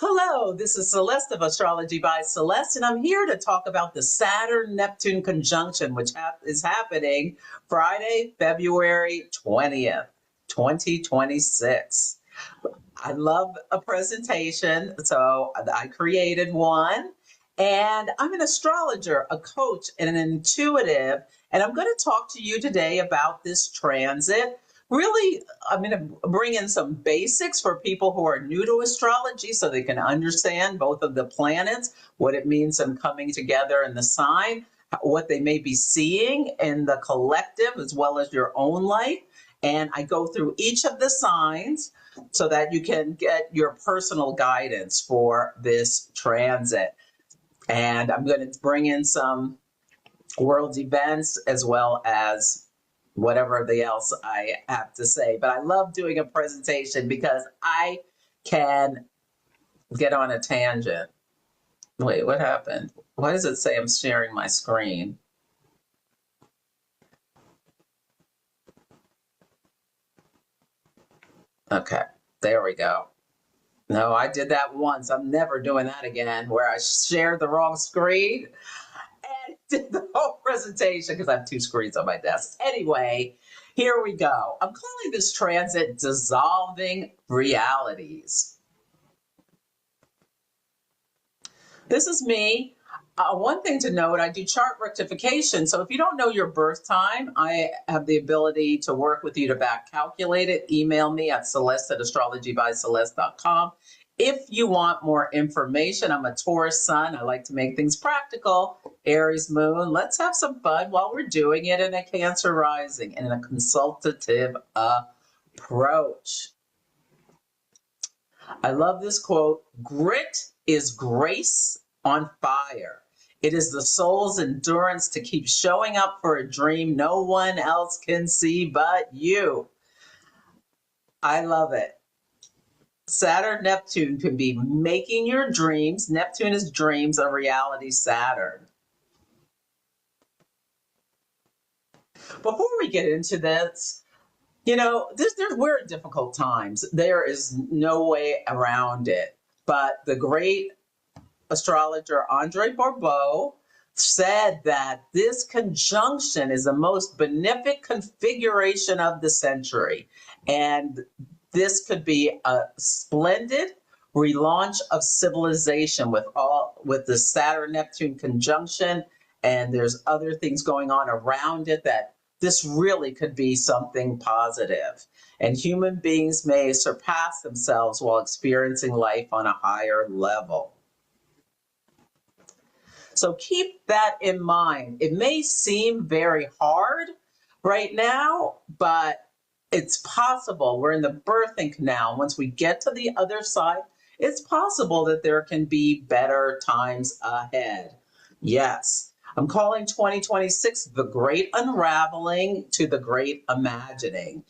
Hello, this is Celeste of Astrology by Celeste, and I'm here to talk about the Saturn-Neptune conjunction, which is happening Friday, February 20th, 2026. I love a presentation, so I created one, and I'm an astrologer, a coach, and an intuitive, and I'm going to talk to you today about this transit. Really, I'm going to bring in some basics for people who are new to astrology so they can understand both of the planets, what it means them coming together in the sign, what they may be seeing in the collective as well as your own life. And I go through each of the signs so that you can get your personal guidance for this transit. And I'm going to bring in some world events as well as whatever else I have to say. But I love doing a presentation because I can get on a tangent. Wait, what happened? Why does it say I'm sharing my screen? Okay, there we go. No, I did that once. I'm never doing that again, where I shared the wrong screen and did the whole presentation because I have two screens on my desk. Anyway, here we go. I'm calling this transit dissolving realities. This is me. One thing to note, I do chart rectification. So if you don't know your birth time, I have the ability to work with you to back calculate it. Email me at celeste@astrologybyceleste.com. If you want more information, I'm a Taurus sun. I like to make things practical. Aries moon. Let's have some fun while we're doing it in a Cancer rising and in a consultative approach. I love this quote. Grit is grace on fire. It is the soul's endurance to keep showing up for a dream no one else can see but you. I love it. Saturn, Neptune can be making your dreams. Neptune is dreams, a reality Saturn. Before we get into this, you know, we're in difficult times. There is no way around it. But the great astrologer Andre Barbeau said that this conjunction is the most benefic configuration of the century. And this could be a splendid relaunch of civilization with the Saturn-Neptune conjunction. And there's other things going on around it that this really could be something positive. And human beings may surpass themselves while experiencing life on a higher level. So keep that in mind. It may seem very hard right now, but it's possible. We're in the birthing canal. Once we get to the other side, it's possible that there can be better times ahead. Yes, I'm calling 2026 the Great Unraveling to the Great Imagining.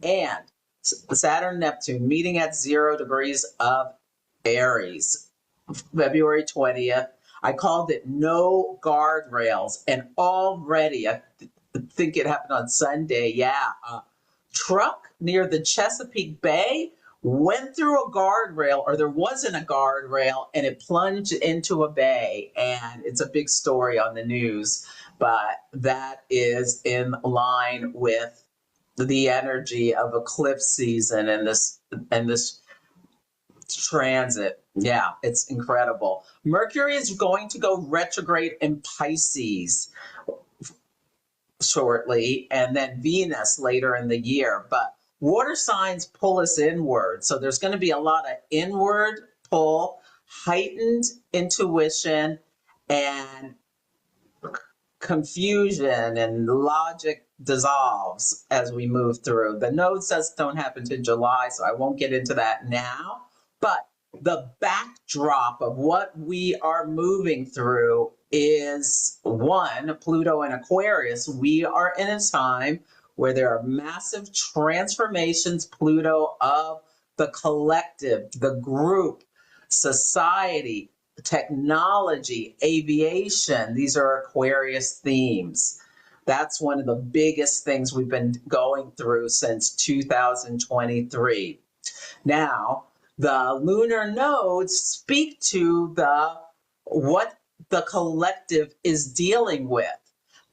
And Saturn Neptune meeting at 0 degrees of Aries, February 20th. I called it no guardrails. And already, I think it happened on Sunday, a truck near the Chesapeake Bay went through a guardrail, or there wasn't a guardrail, and it plunged into a bay. And it's a big story on the news, but that is in line with the energy of eclipse season and this transit. Yeah, it's incredible. Mercury is going to go retrograde in Pisces shortly, and then Venus later in the year. But water signs pull us inward. So there's going to be a lot of inward pull, heightened intuition, and confusion, and logic dissolves as we move through. The nodes don't happen to July, so I won't get into that now. But the backdrop of what we are moving through is one, Pluto and Aquarius. We are in a time where there are massive transformations, Pluto, of the collective, the group, society, technology, aviation. These are Aquarius themes. That's one of the biggest things we've been going through since 2023. Now, The lunar nodes speak to what the collective is dealing with.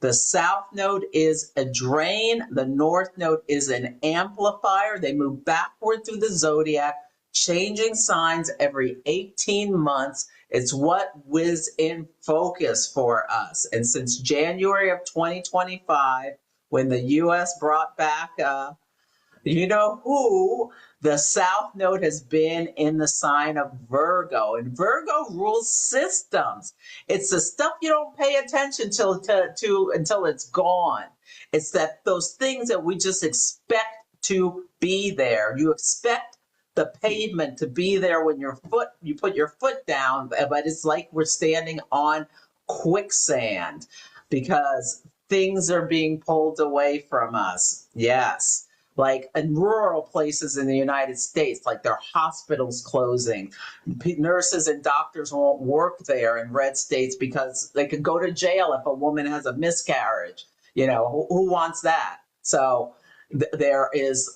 The south node is a drain. The north node is an amplifier. They move backward through the zodiac, changing signs every 18 months. It's what was in focus for us. And since January of 2025, when the US brought back you know who, the south node has been in the sign of Virgo, and Virgo rules systems. It's the stuff you don't pay attention to until it's gone. It's that those things that we just expect to be there. You expect the pavement to be there when you put your foot down, but it's like we're standing on quicksand because things are being pulled away from us. Yes. Like in rural places in the United States, like their hospitals closing. Nurses and doctors won't work there in red states because they could go to jail if a woman has a miscarriage. You know, who wants that? So there is,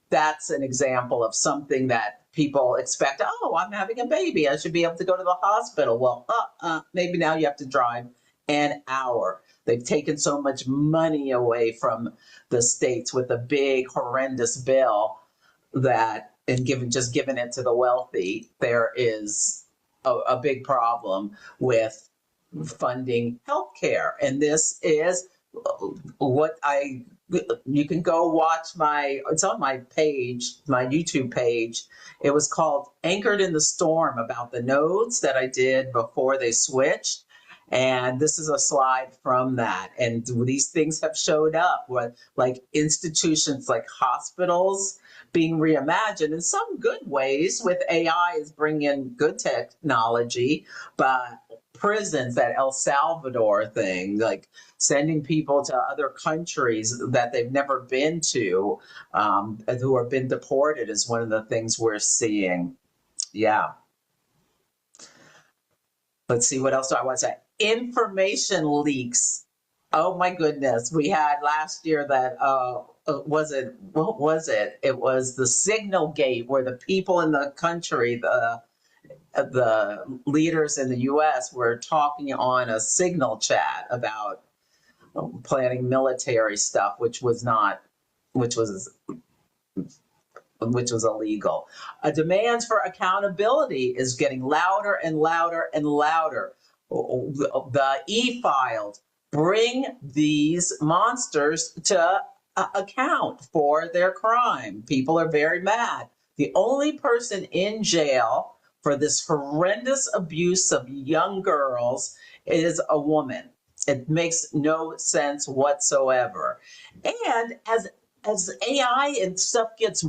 that's an example of something that people expect. Oh, I'm having a baby. I should be able to go to the hospital. Well, maybe now you have to drive an hour. They've taken so much money away from the states with a big, horrendous bill that, and just giving it to the wealthy, there is a big problem with funding healthcare. And this is what you can go watch it's on my page, my YouTube page. It was called Anchored in the Storm, about the nodes that I did before they switched. And this is a slide from that. And these things have showed up with like institutions like hospitals being reimagined in some good ways with AI is bringing good technology, but prisons, that El Salvador thing, like sending people to other countries that they've never been to, who have been deported, is one of the things we're seeing. Yeah. Let's see, what else do I want to say? Information leaks. Oh my goodness. We had last year that, what was it? It was the Signal Gate, where the people in the country, the leaders in the US were talking on a Signal chat about planning military stuff, which was illegal. A demand for accountability is getting louder and louder and louder. The e-files bring these monsters to account for their crime. People are very mad. The only person in jail for this horrendous abuse of young girls is a woman. It makes no sense whatsoever. And as AI and stuff gets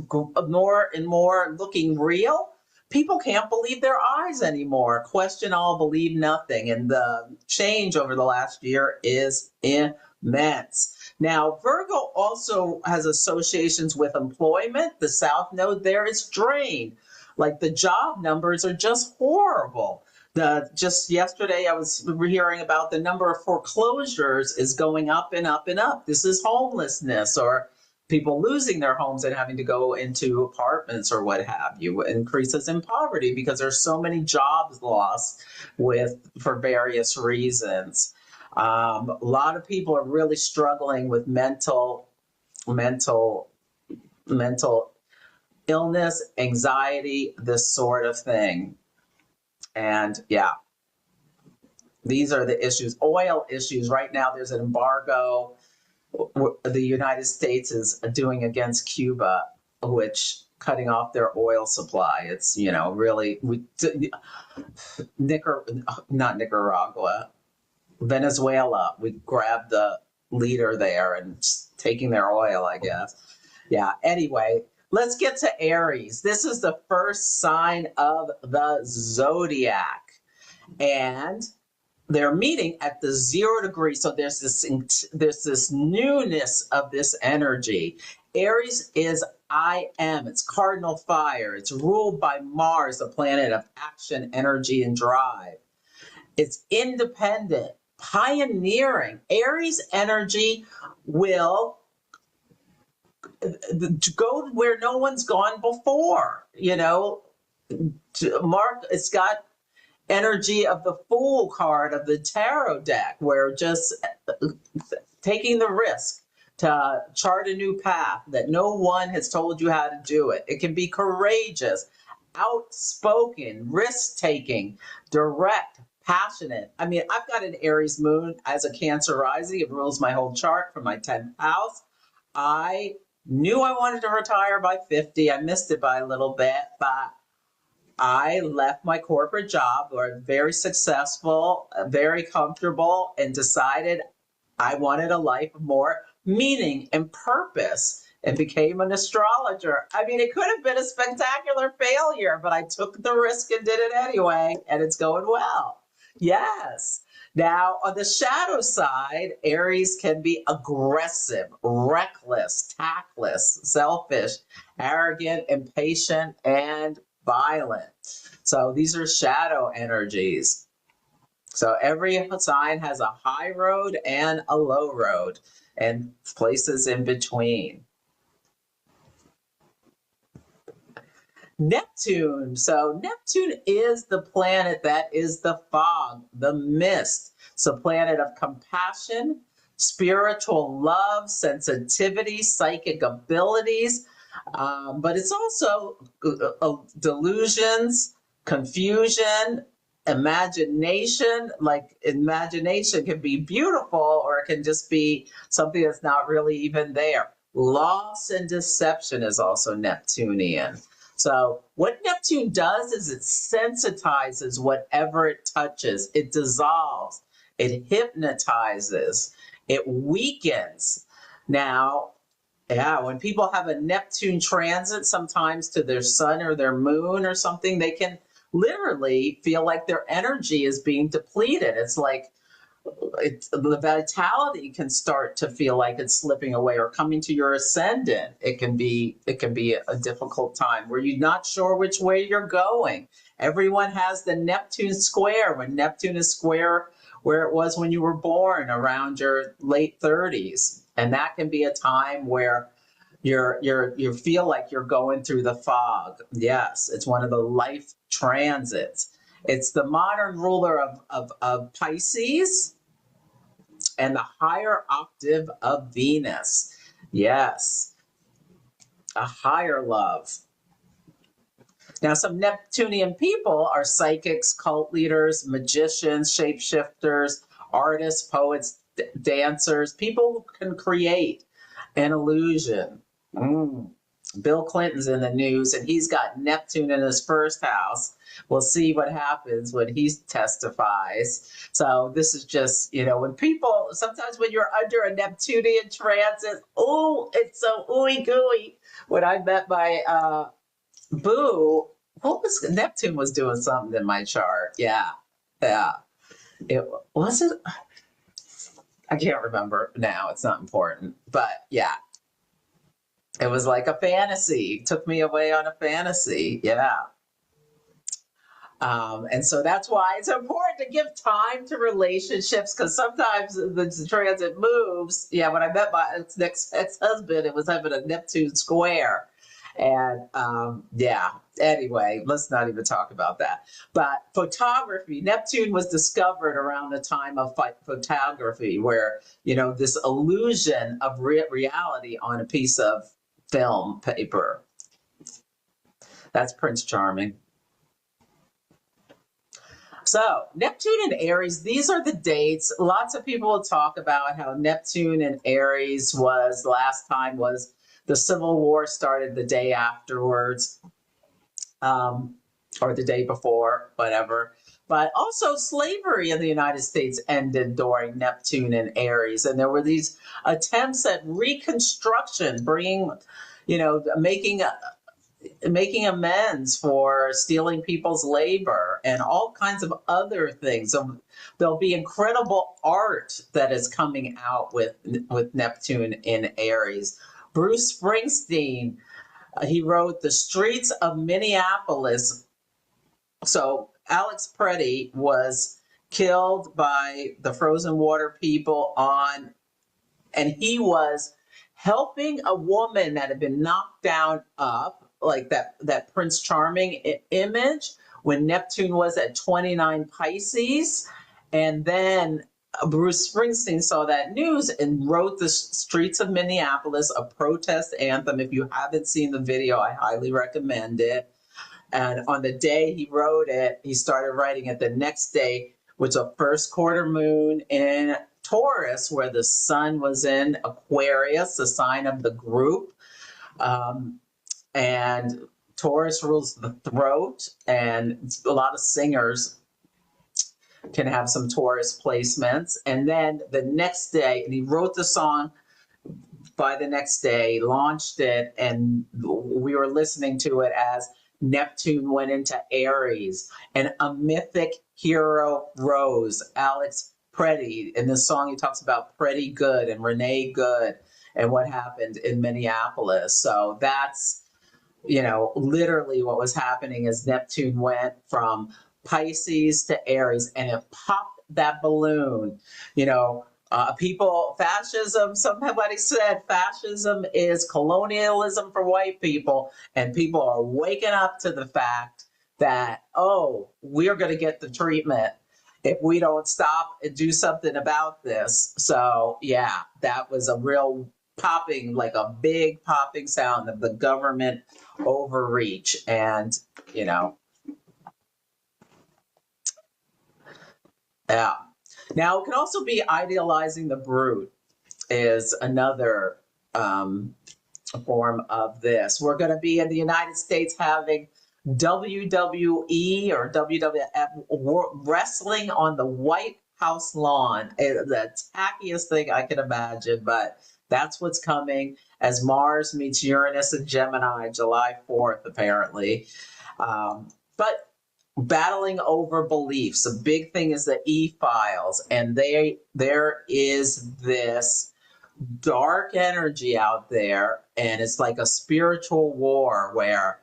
more and more looking real, people can't believe their eyes anymore. Question all, believe nothing. And the change over the last year is immense. Now, Virgo also has associations with employment. The South Node there is drained. Like the job numbers are just horrible. Just yesterday, I was hearing about the number of foreclosures is going up and up and up. This is homelessness, or people losing their homes and having to go into apartments or what have you. Increases in poverty because there's so many jobs lost for various reasons. A lot of people are really struggling with mental illness, anxiety, this sort of thing. And yeah, these are the issues. Oil issues. Right now, there's an embargo the United States is doing against Cuba, which cutting off their oil supply. It's, really, not Nicaragua, Venezuela. We grabbed the leader there and taking their oil, I guess. Yeah. Anyway, let's get to Aries. This is the first sign of the zodiac. And they're meeting at the 0 degree. So there's this newness of this energy. Aries is I am. It's cardinal fire. It's ruled by Mars, the planet of action, energy, and drive. It's independent, pioneering. Aries energy will go where no one's gone before, it's got energy of the Fool card of the tarot deck, where just taking the risk to chart a new path that no one has told you how to do it. It can be courageous, outspoken, risk-taking, direct, passionate. I mean, I've got an Aries moon as a Cancer rising. It rules my whole chart from my 10th house. I knew I wanted to retire by 50. I missed it by a little bit, but I left my corporate job, or very successful, very comfortable, and decided I wanted a life of more meaning and purpose, and became an astrologer. I mean, it could have been a spectacular failure, but I took the risk and did it anyway, and it's going well. Yes. Now, on the shadow side, Aries can be aggressive, reckless, tactless, selfish, arrogant, impatient, and violent. So these are shadow energies. So every sign has a high road and a low road, and places in between. Neptune. So Neptune is the planet that is the fog, the mist. It's a planet of compassion, spiritual love, sensitivity, psychic abilities, but it's also delusions, confusion, imagination. Like, imagination can be beautiful, or it can just be something that's not really even there. Loss and deception is also Neptunian. So what Neptune does is it sensitizes whatever it touches. It dissolves. It hypnotizes. It weakens. Now, yeah, when people have a Neptune transit, sometimes to their sun or their moon or something, they can literally feel like their energy is being depleted. It's like the vitality can start to feel like it's slipping away, or coming to your ascendant. It can be a difficult time where you're not sure which way you're going. Everyone has the Neptune square, when Neptune is square where it was when you were born, around your late 30s. And that can be a time where you feel like you're going through the fog. Yes, it's one of the life transits. It's the modern ruler of Pisces and the higher octave of Venus. Yes, a higher love. Now, some Neptunian people are psychics, cult leaders, magicians, shapeshifters, artists, poets, dancers, people who can create an illusion. Bill Clinton's in the news, and he's got Neptune in his first house. We'll see what happens when he testifies. So this is just, when people, sometimes when you're under a Neptunian transit, it's so ooey gooey. When I met my boo, Neptune was doing something in my chart. Yeah. It wasn't, I can't remember now. It's not important, but yeah. It was like a fantasy. It took me away on a fantasy. Yeah. And so that's why it's important to give time to relationships, because sometimes the transit moves. Yeah, when I met my next ex-husband, it was having a Neptune square. And yeah, anyway, let's not even talk about that. But photography, Neptune was discovered around the time of photography, where, this illusion of reality on a piece of film paper. That's Prince Charming. So Neptune and Aries, these are the dates. Lots of people talk about how Neptune and Aries last time was the Civil War started the day afterwards, or the day before, whatever. But also slavery in the United States ended during Neptune and Aries. And there were these attempts at reconstruction, making amends for stealing people's labor and all kinds of other things. So there'll be incredible art that is coming out with Neptune in Aries. Bruce Springsteen, he wrote The Streets of Minneapolis. So Alex Preddy was killed by the frozen water people and he was helping a woman that had been knocked down up like that Prince Charming image when Neptune was at 29 Pisces. And then Bruce Springsteen saw that news and wrote The Streets of Minneapolis, a protest anthem. If you haven't seen the video, I highly recommend it. And on the day he wrote it, he started writing it the next day, which was a first quarter moon in Taurus, where the sun was in Aquarius, the sign of the group. And Taurus rules the throat, and a lot of singers can have some Taurus placements. And then the next day, and he wrote the song by the next day, launched it, and we were listening to it as Neptune went into Aries, and a mythic hero rose, Alex Pretty. In this song, he talks about Pretty Good and Renee Good and what happened in Minneapolis. So that's, literally what was happening is Neptune went from Pisces to Aries, and it popped that balloon. Fascism, somebody said fascism is colonialism for white people, and people are waking up to the fact that, we're going to get the treatment if we don't stop and do something about this. So yeah, that was a real popping, like a big popping sound of the government overreach. And, yeah. Now, it can also be idealizing the brute is another form of this. We're going to be in the United States having WWE or WWF wrestling on the White House lawn. The tackiest thing I can imagine, but that's what's coming as Mars meets Uranus and Gemini July 4th, apparently. But battling over beliefs. A big thing is the E-files, and there is this dark energy out there, and it's like a spiritual war where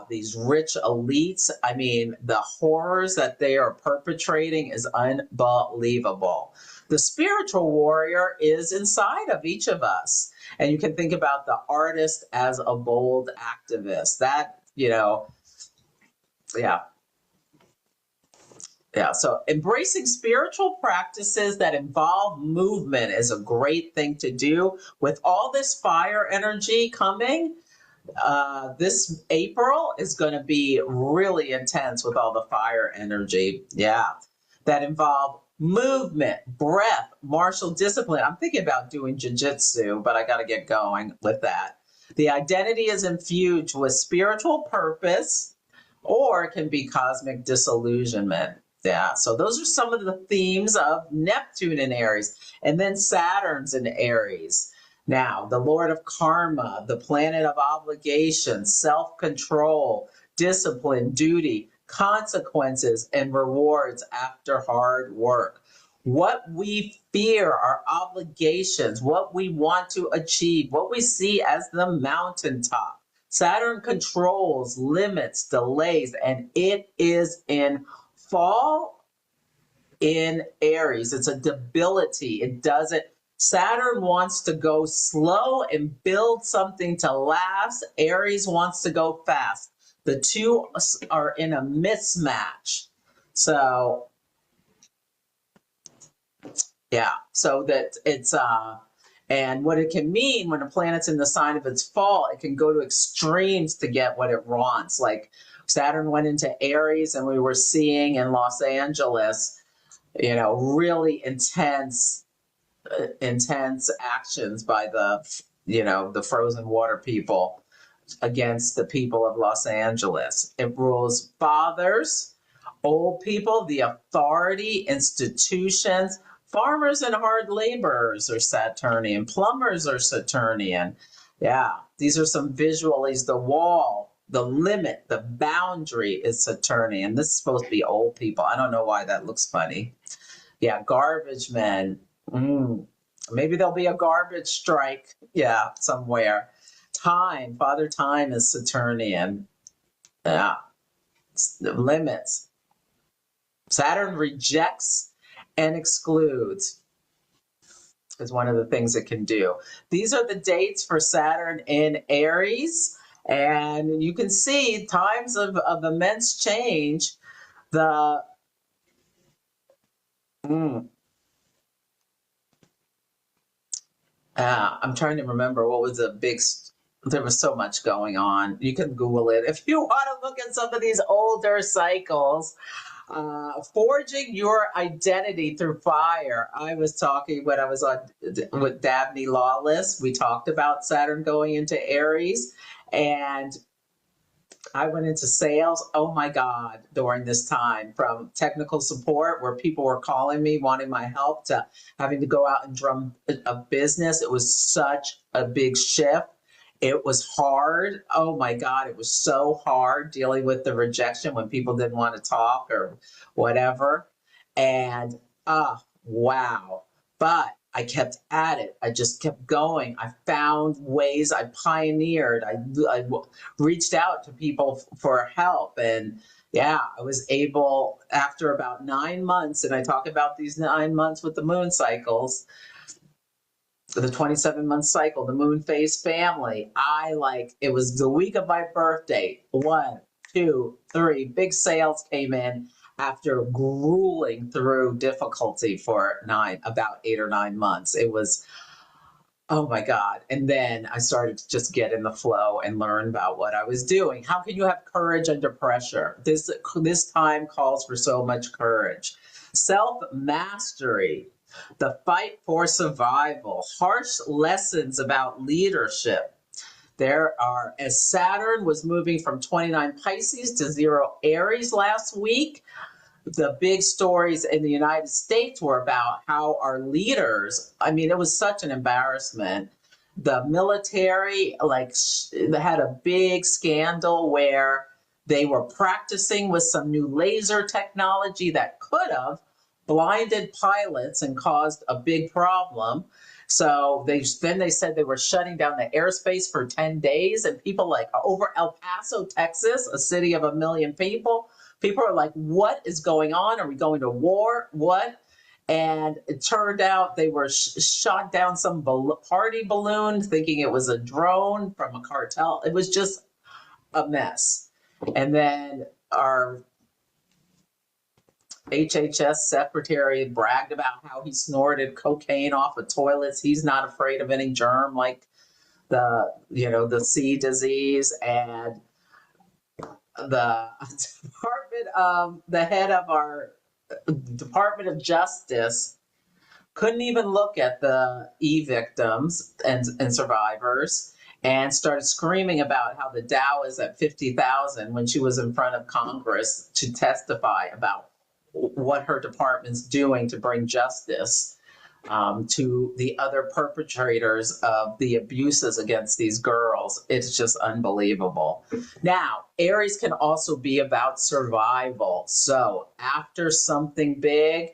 these rich elites, the horrors that they are perpetrating is unbelievable. The spiritual warrior is inside of each of us, and you can think about the artist as a bold activist. That, yeah. Yeah, so embracing spiritual practices that involve movement is a great thing to do. With all this fire energy coming, this April is going to be really intense with all the fire energy. Yeah, that involve movement, breath, martial discipline. I'm thinking about doing jiu-jitsu, but I got to get going with that. The identity is infused with spiritual purpose, or it can be cosmic disillusionment. Yeah, so those are some of the themes of Neptune in Aries, and then Saturn's in Aries. Now, the Lord of Karma, the planet of obligation, self-control, discipline, duty, consequences, and rewards after hard work. What we fear are obligations, what we want to achieve, what we see as the mountaintop. Saturn controls, limits, delays, and it is in fall in Aries. It's a debility. It doesn't. Saturn wants to go slow and build something to last. Aries wants to go fast. The two are in a mismatch. So, yeah. So that it's and what it can mean when a planet's in the sign of its fall, it can go to extremes to get what it wants. Like Saturn went into Aries, and we were seeing in Los Angeles, really intense actions by the frozen water people against the people of Los Angeles. It rules fathers, old people, the authority, institutions. Farmers and hard laborers are Saturnian. Plumbers are Saturnian. Yeah, these are some visuals. The wall, the limit, the boundary is Saturnian. This is supposed to be old people. I don't know why that looks funny. Yeah, garbage men. Maybe there'll be a garbage strike. Yeah, somewhere. Time, Father Time is Saturnian. Yeah, limits. Saturn rejects and excludes is one of the things it can do. These are the dates for Saturn in Aries. And you can see times of immense change. The I'm trying to remember what was the big. There was so much going on. You can Google it if you want to look at some of these older cycles. Forging your identity through fire. I was talking when I was on with Dabney Lawless. We talked about Saturn going into Aries, and I went into sales, oh my God, during this time, from technical support where people were calling me, wanting my help, to having to go out and drum a business. It was such a big shift. It was hard. Oh my God, it was so hard dealing with the rejection when people didn't want to talk or whatever. And wow. But I kept at it. I just kept going. I found ways. I pioneered. I reached out to people for help. And yeah, I was able, after about 9 months, and I talk about these 9 months with the moon cycles, the 27-month cycle, the moon phase family. It was the week of my birthday. 1, 2, 3 big sales came in after grueling through difficulty for about 8 or 9 months. It was, oh my God. And then I started to just get in the flow and learn about what I was doing. How can you have courage under pressure? This time calls for so much courage. Self-mastery, the fight for survival, harsh lessons about leadership. There are, as Saturn was moving from 29 Pisces to 0 Aries last week, the big stories in the United States were about how our leaders, I mean, it was such an embarrassment. The military, they had a big scandal where they were practicing with some new laser technology that could have blinded pilots and caused a big problem. So they said they were shutting down the airspace for 10 days, and people like over El Paso, Texas, a city of 1 million people are like, what is going on? Are we going to war? What? And it turned out they were shot down some party balloon thinking it was a drone from a cartel. It was just a mess. And then our HHS secretary bragged about how he snorted cocaine off of toilets. He's not afraid of any germ like the C disease. And the head of our Department of Justice couldn't even look at the victims and survivors, and started screaming about how the Dow is at 50,000 when she was in front of Congress to testify about what her department's doing to bring justice to the other perpetrators of the abuses against these girls. It's just unbelievable. Now, Aries can also be about survival. So after something big,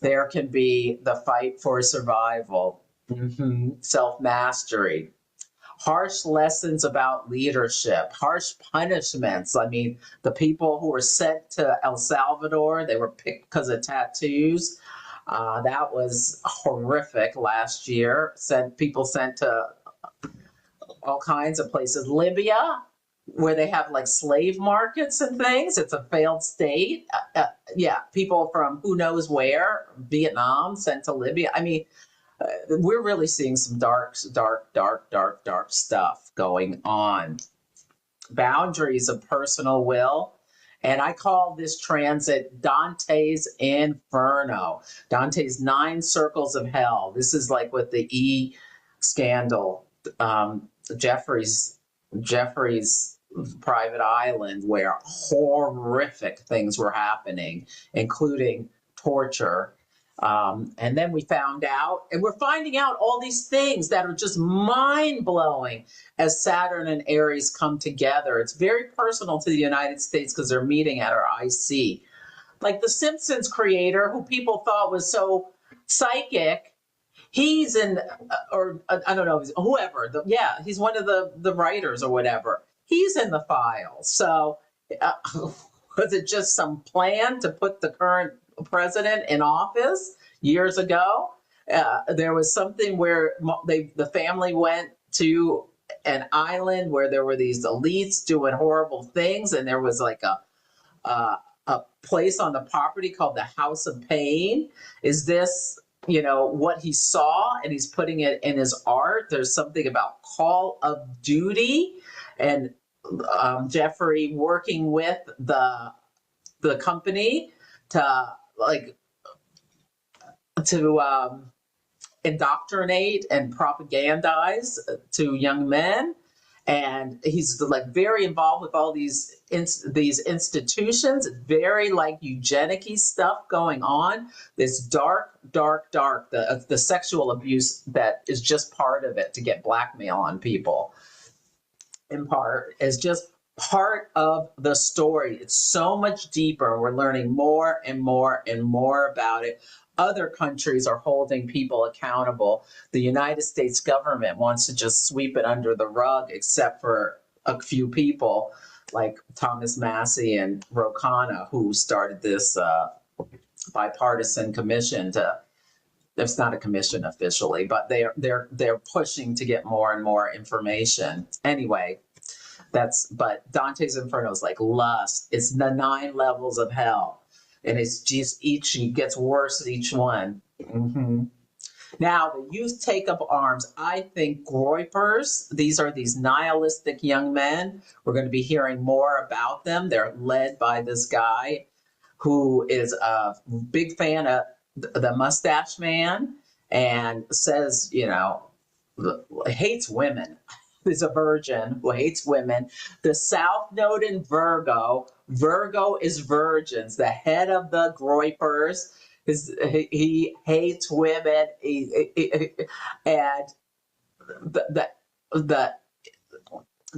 there can be the fight for survival, self-mastery, harsh lessons about leadership, harsh punishments. I mean, the people who were sent to El Salvador, they were picked because of tattoos. That was horrific last year. People sent to all kinds of places. Libya, where they have like slave markets and things. It's a failed state. People from who knows where, Vietnam, sent to Libya. I mean, we're really seeing some dark stuff going on. Boundaries of personal will. And I call this transit Dante's Inferno. Dante's 9 circles of hell. This is like with the E scandal, Jeffrey's private island, where horrific things were happening, including torture. And then we found out, and we're finding out all these things that are just mind-blowing as Saturn and Aries come together. It's very personal to the United States because they're meeting at our IC. Like the Simpsons creator, who people thought was so psychic, he's in, or I don't know, whoever, he's one of the writers or whatever. He's in the files. So was it just some plan to put the current president in office years ago? There was something where the family went to an island where there were these elites doing horrible things, and there was like a place on the property called the House of Pain. Is this, what he saw, and he's putting it in his art? There's something about Call of Duty, and Jeffrey working with the company to indoctrinate and propagandize to young men. And he's like very involved with all these institutions, very like eugenic-y stuff going on. This dark, the sexual abuse that is just part of it to get blackmail on people, in part, is just part of the story. It's so much deeper. We're learning more and more and more about it. Other countries are holding people accountable. The United States government wants to just sweep it under the rug, except for a few people like Thomas Massey and Ro Khanna, who started this bipartisan commission to, it's not a commission officially, but they're pushing to get more and more information. Anyway, but Dante's Inferno is like lust. It's the 9 levels of hell. And it's just each gets worse, each one. Now, the youth take up arms. I think groypers, these are these nihilistic young men. We're going to be hearing more about them. They're led by this guy who is a big fan of the Mustache Man and says, hates women. Is a virgin who hates women. The South Node in Virgo. Virgo is virgins. The head of the groypers he hates women. And the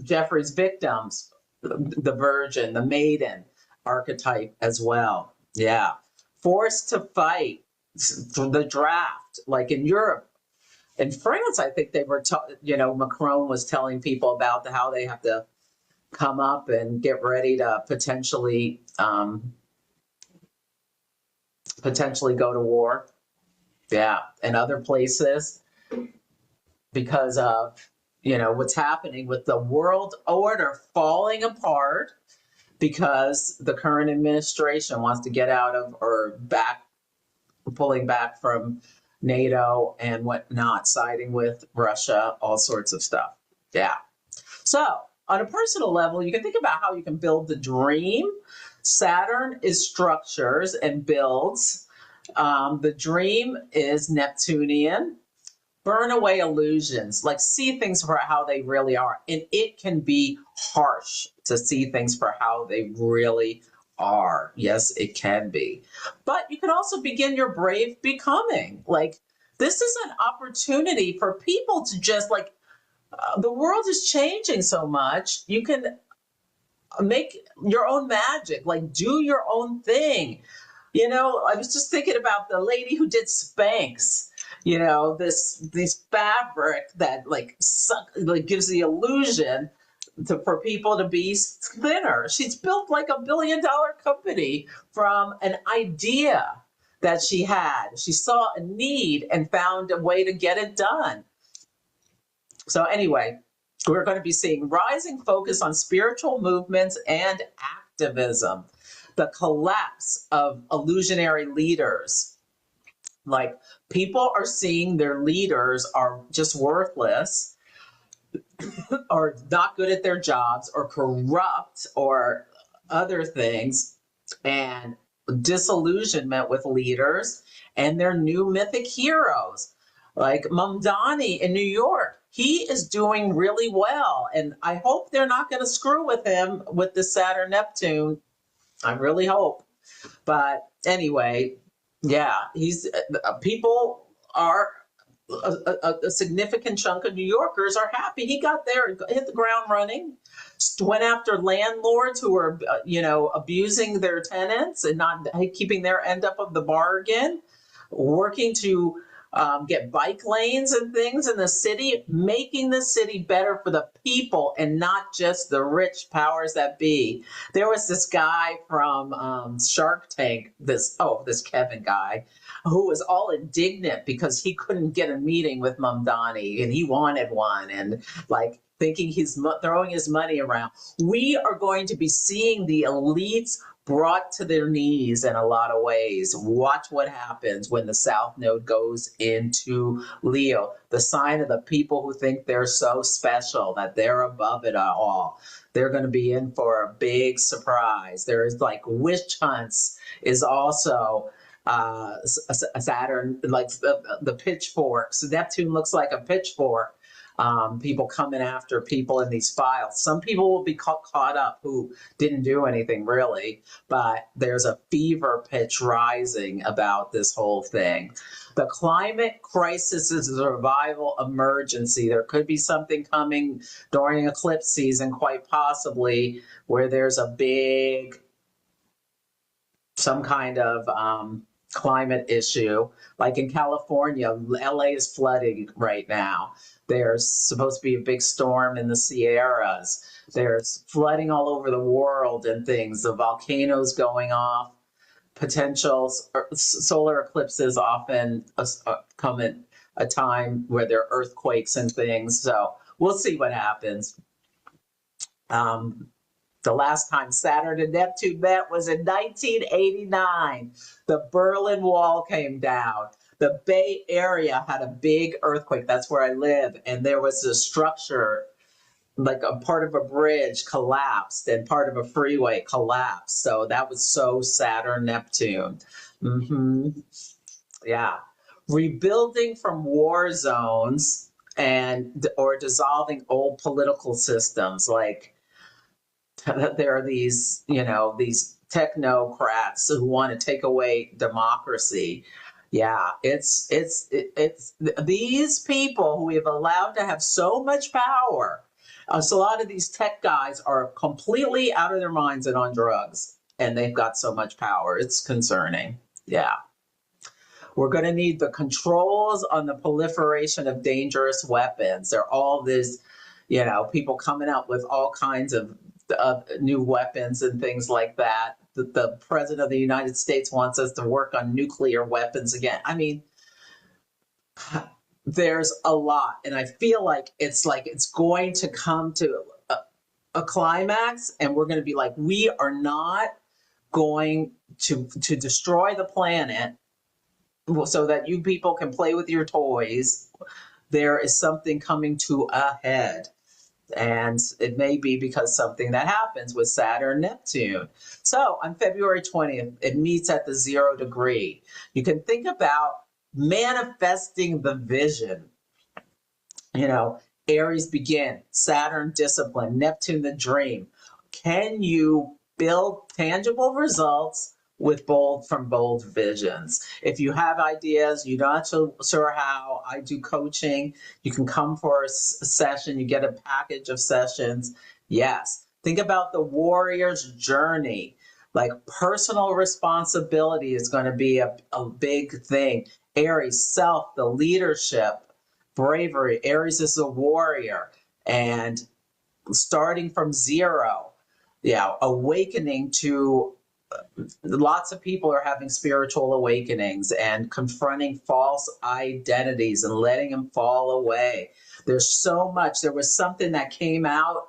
Jeffrey's victims, the virgin, the maiden archetype as well. Yeah, forced to fight the draft, like in Europe. In France, I think they were, Macron was telling people about how they have to come up and get ready to potentially go to war. Yeah, and other places because of, what's happening with the world order falling apart because the current administration wants to get out of or pulling back from NATO and whatnot, siding with Russia, all sorts of stuff. Yeah. So on a personal level, you can think about how you can build the dream. Saturn is structures and builds. The dream is Neptunian. Burn away illusions, like see things for how they really are. And it can be harsh to see things for how they really are. Yes, it can be. But you can also begin your brave becoming. Like, this is an opportunity for people to just the world is changing so much. You can make your own magic, like do your own thing. I was just thinking about the lady who did Spanx, this fabric that gives the illusion for people to be thinner. She's built like $1 billion company from an idea that she had. She saw a need and found a way to get it done. So anyway, we're going to be seeing rising focus on spiritual movements and activism, the collapse of illusionary leaders. Like, people are seeing their leaders are just worthless, or not good at their jobs, or corrupt, or other things, and disillusionment with leaders and their new mythic heroes. Like Mamdani in New York, he is doing really well, and I hope they're not going to screw with him with the Saturn Neptune. I really hope. But anyway, yeah, people are a significant chunk of New Yorkers are happy he got there and hit the ground running. Went after landlords who were, abusing their tenants and not keeping their end up of the bargain, working to get bike lanes and things in the city, making the city better for the people and not just the rich powers that be. There was this guy from Shark Tank, this Kevin guy, who was all indignant because he couldn't get a meeting with Mamdani and he wanted one. And thinking he's throwing his money around. We are going to be seeing the elites brought to their knees in a lot of ways. Watch what happens when the South Node goes into Leo, the sign of the people who think they're so special, that they're above it all. They're going to be in for a big surprise. There is like witch hunts is also Saturn, like the pitchforks. Neptune looks like a pitchfork. People coming after people in these files. Some people will be caught up who didn't do anything really, but there's a fever pitch rising about this whole thing. The climate crisis is a survival emergency. There could be something coming during eclipse season, quite possibly, where there's a big, some kind of climate issue. Like in California, LA is flooding right now. There's supposed to be a big storm in the Sierras. There's flooding all over the world and things. The volcanoes going off. Potential solar eclipses often come at a time where there are earthquakes and things. So we'll see what happens. The last time Saturn and Neptune met was in 1989. The Berlin Wall came down. The Bay Area had a big earthquake. That's where I live. And there was a structure, like a part of a bridge collapsed and part of a freeway collapsed. So that was so Saturn, Neptune. Yeah. Rebuilding from war zones or dissolving old political systems, like there are these, these technocrats who want to take away democracy. Yeah, it's these people who we have allowed to have so much power. So a lot of these tech guys are completely out of their minds and on drugs, and they've got so much power. It's concerning. Yeah. We're going to need the controls on the proliferation of dangerous weapons. There are all these, people coming out with all kinds of new weapons and things like that. The president of the United States wants us to work on nuclear weapons again. I mean, there's a lot, and I feel like it's going to come to a climax, and we're going to be like, we are not going to destroy the planet so that you people can play with your toys. There is something coming to a head. And it may be because something that happens with Saturn, Neptune. So on February 20th, it meets at the 0 degree. You can think about manifesting the vision. Aries begin, Saturn discipline, Neptune the dream. Can you build tangible results with bold visions? If you have ideas, you're not so sure how, I do coaching. You can come for a session. You get a package of sessions. Yes. Think about the warrior's journey. Like personal responsibility is going to be a big thing. Aries, self, the leadership, bravery. Aries is a warrior, and starting from zero. Yeah. Awakening to lots of people are having spiritual awakenings and confronting false identities and letting them fall away. There's so much. There was something that came out,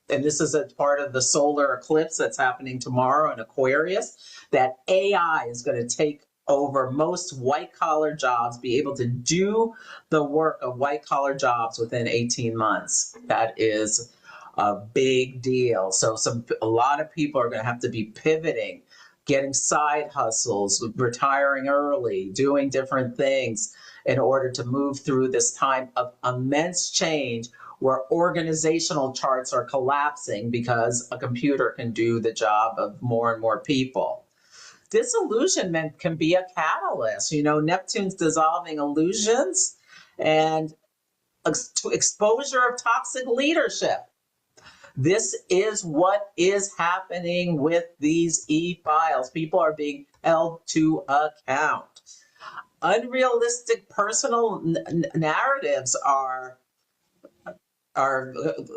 and this is a part of the solar eclipse that's happening tomorrow in Aquarius, that AI is going to take over most white-collar jobs, be able to do the work of white-collar jobs within 18 months. That is a big deal. So a lot of people are going to have to be pivoting, getting side hustles, retiring early, doing different things in order to move through this time of immense change where organizational charts are collapsing because a computer can do the job of more and more people. Disillusionment can be a catalyst. Neptune's dissolving illusions and exposure of toxic leadership. This is what is happening with these e-files. People are being held to account. Unrealistic personal narratives are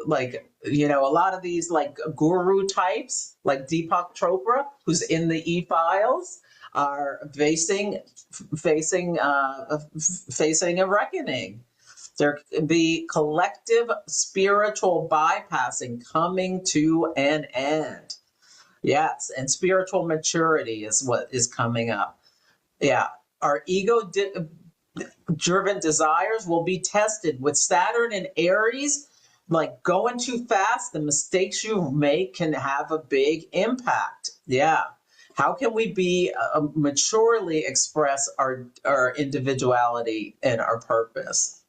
like, a lot of these like guru types, like Deepak Chopra, who's in the e-files, are facing a reckoning. There could be collective spiritual bypassing coming to an end. Yes, and spiritual maturity is what is coming up. Yeah, our ego-driven desires will be tested with Saturn and Aries. Like going too fast, the mistakes you make can have a big impact. Yeah. How can we be maturely express our individuality and our purpose?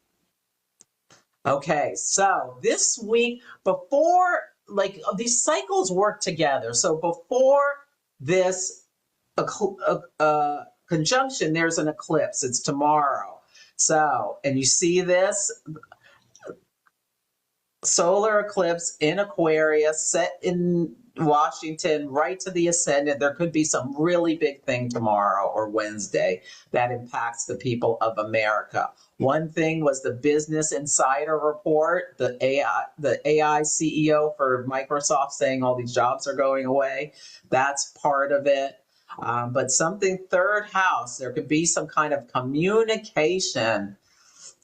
Okay, so this week, before, like, these cycles work together. So before this conjunction, there's an eclipse. It's tomorrow. So, and you see this solar eclipse in Aquarius set in Washington, right to the ascendant. There could be some really big thing tomorrow or Wednesday that impacts the people of America. One thing was the Business Insider report, the AI CEO for Microsoft saying all these jobs are going away. That's part of it. But something third house, there could be some kind of communication,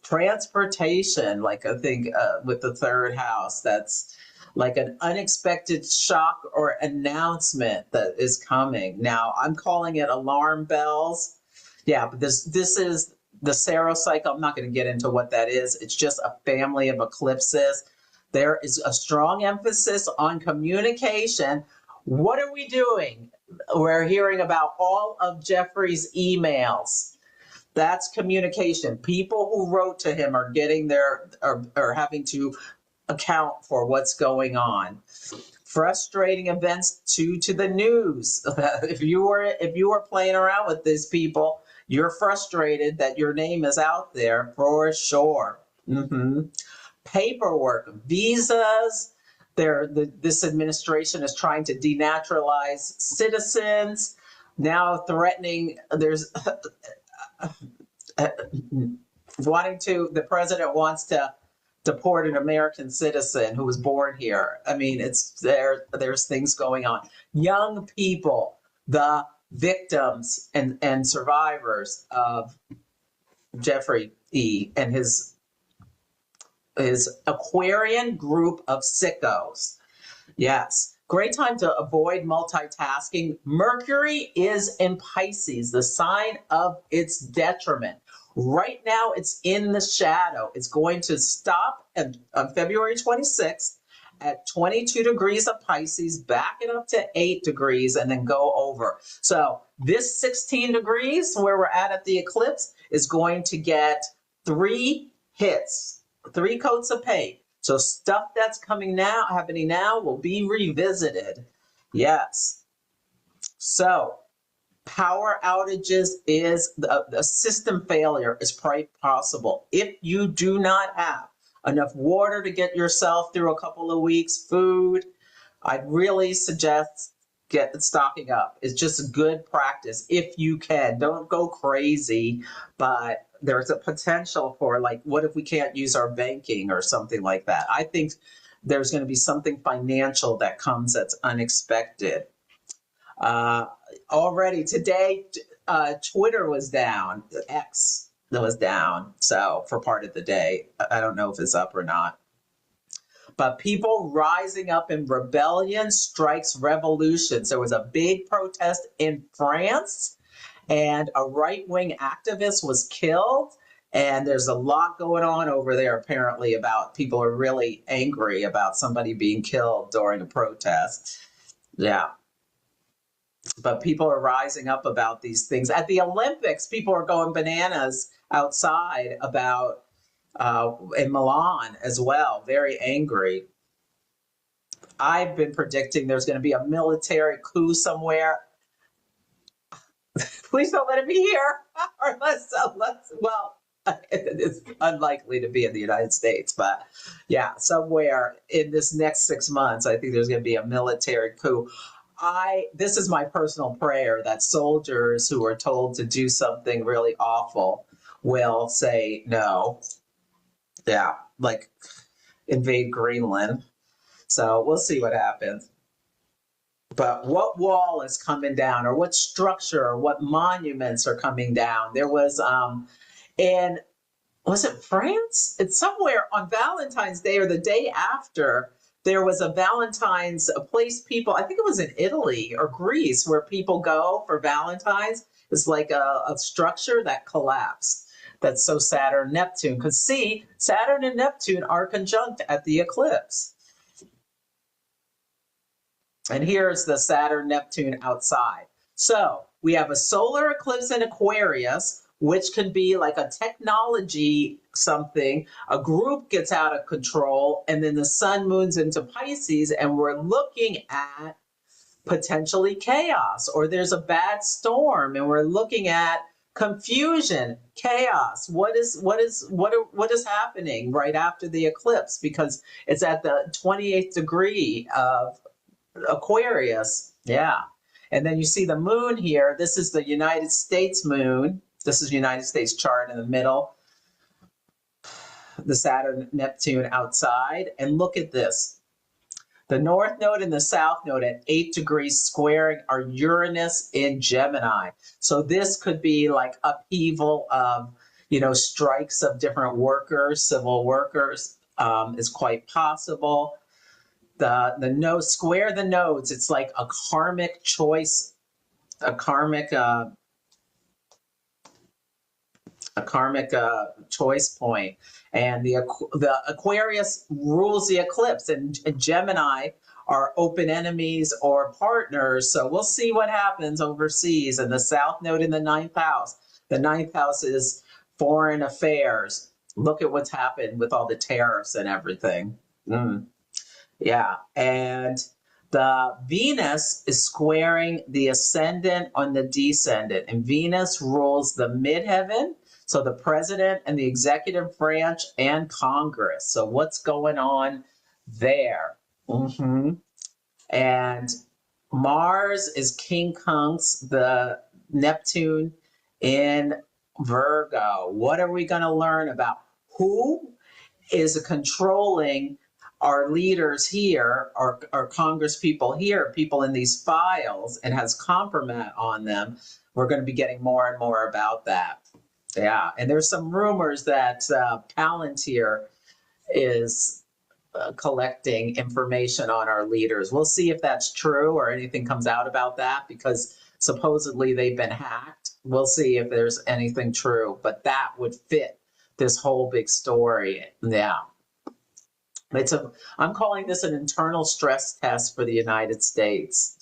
transportation, like I think with the third house, that's like an unexpected shock or announcement that is coming. Now, I'm calling it alarm bells. Yeah, but this is the Saros cycle. I'm not going to get into what that is. It's just a family of eclipses. There is a strong emphasis on communication. What are we doing? We're hearing about all of Jeffrey's emails. That's communication. People who wrote to him are getting are having to account for what's going on. Frustrating events to the news. If you were playing around with these people, you're frustrated that your name is out there for sure. Paperwork, visas. This administration is trying to denaturalize citizens. Now threatening. There's the president wants to deport an American citizen who was born here. I mean, there's things going on. Young people, the victims and survivors of Jeffrey E. and his Aquarian group of sickos. Yes. Great time to avoid multitasking. Mercury is in Pisces, the sign of its detriment. Right now, it's in the shadow. It's going to stop on February 26th at 22 degrees of Pisces, back it up to 8 degrees, and then go over. So this 16 degrees where we're at the eclipse is going to get 3 hits, 3 coats of paint. So stuff that's happening now will be revisited. Yes. So power outages is a system failure is quite possible. If you do not have enough water to get yourself through a couple of weeks, food, I'd really suggest stocking up. It's just a good practice if you can. Don't go crazy, but there's a potential for, like, what if we can't use our banking or something like that? I think there's going to be something financial that comes that's unexpected. Already today, Twitter was down, X was down, so for part of the day. I don't know if it's up or not. But people rising up in rebellion strikes revolutions. There was a big protest in France, and a right-wing activist was killed. And there's a lot going on over there, apparently, about people are really angry about somebody being killed during a protest. Yeah. But people are rising up about these things. At the Olympics, people are going bananas outside about in Milan as well, very angry. I've been predicting there's going to be a military coup somewhere. Please don't let it be here, or well, it's unlikely to be in the United States, but yeah, somewhere in this next 6 months, I think there's going to be a military coup. This is my personal prayer that soldiers who are told to do something really awful will say no. Yeah, like invade Greenland. So we'll see what happens. But what wall is coming down, or what structure, or what monuments are coming down? There was in was it France? It's somewhere on Valentine's Day or the day after. There was a Valentine's a place people, I think it was in Italy or Greece, where people go for Valentine's. It's like a structure that collapsed. That's so Saturn, Neptune. Because see, Saturn and Neptune are conjunct at the eclipse. And here's the Saturn, Neptune outside. So we have a solar eclipse in Aquarius, which can be like a technology something. A group gets out of control, and then the sun moves into Pisces, and we're looking at potentially chaos, or there's a bad storm, and we're looking at confusion, chaos. What is happening right after the eclipse? Because it's at the 28th degree of Aquarius. Yeah. And then you see the moon here. This is the United States moon. This is United States chart in the middle. The Saturn, Neptune outside. And look at this. The North Node and the South Node at 8 degrees squaring our Uranus in Gemini. So this could be like upheaval of, strikes of different workers, civil workers, is quite possible. The node, square the nodes. It's like a karmic choice, a karmic choice point. And the Aquarius rules the eclipse, and Gemini are open enemies or partners. So we'll see what happens overseas. And the South Node in the 9th house. The 9th house is foreign affairs. Look at what's happened with all the tariffs and everything. Yeah, and the Venus is squaring the ascendant on the descendant, and Venus rules the midheaven, so the president and the executive branch and Congress. So what's going on there? And Mars is quincunx the Neptune in Virgo. What are we going to learn about? Who is controlling our leaders here, our Congress people here, people in these files, and has compromise on them? We're going to be getting more and more about that. Yeah, and there's some rumors that Palantir is collecting information on our leaders. We'll see if that's true or anything comes out about that, because supposedly they've been hacked. We'll see if there's anything true, but that would fit this whole big story. Yeah. I'm calling this an internal stress test for the United States.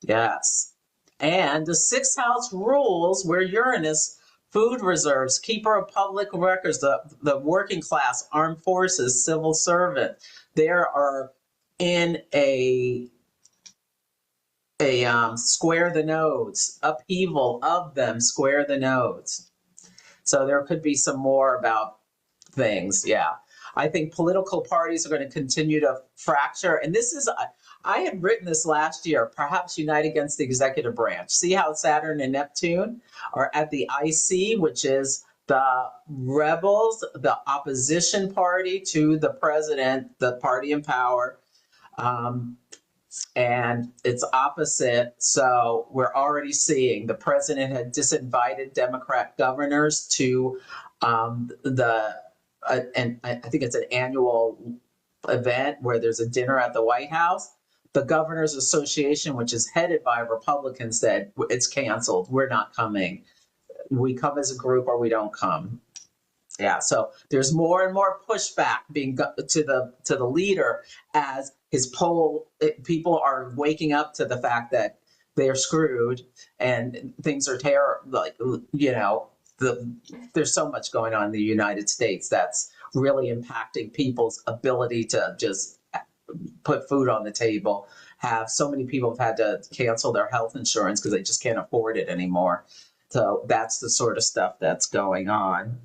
Yes. And the 6th house rules where Uranus, food reserves, keeper of public records, the working class, armed forces, civil servant. There are in a square the nodes, upheaval of them, square the nodes. So there could be some more about things. Yeah. I think political parties are going to continue to fracture. And this is, I had written this last year, perhaps unite against the executive branch. See how Saturn and Neptune are at the IC, which is the rebels, the opposition party to the president, the party in power. And it's opposite. So we're already seeing the president had disinvited Democrat governors to and I think it's an annual event where there's a dinner at the White House. The Governors Association, which is headed by a Republican, said it's canceled. We're not coming. We come as a group or we don't come. Yeah, so there's more and more pushback being to the leader as his people are waking up to the fact that they're screwed and things are terrible. Like, there's so much going on in the United States that's really impacting people's ability to just put food on the table. So many people have had to cancel their health insurance because they just can't afford it anymore. So that's the sort of stuff that's going on.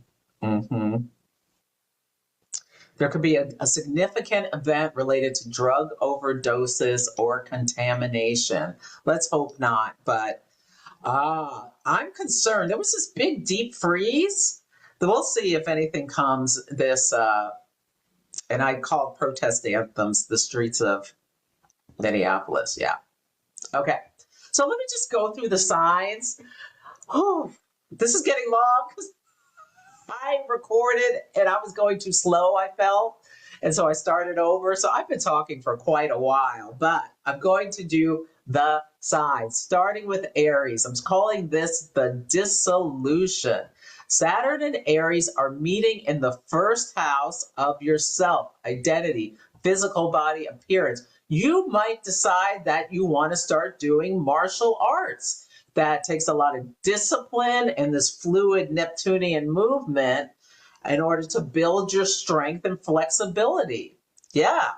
There could be a significant event related to drug overdoses or contamination. Let's hope not, but I'm concerned. There was this big deep freeze. We'll see if anything comes this, and I call protest anthems the streets of Minneapolis. Yeah. Okay. So let me just go through the signs. Oh, this is getting long. I recorded and I was going too slow, I felt. And so I started over. So I've been talking for quite a while, but I'm going to do the signs, starting with Aries. I'm calling this the dissolution. Saturn and Aries are meeting in the first house of yourself, identity, physical body appearance. You might decide that you want to start doing martial arts. That takes a lot of discipline and this fluid Neptunian movement in order to build your strength and flexibility. Yeah.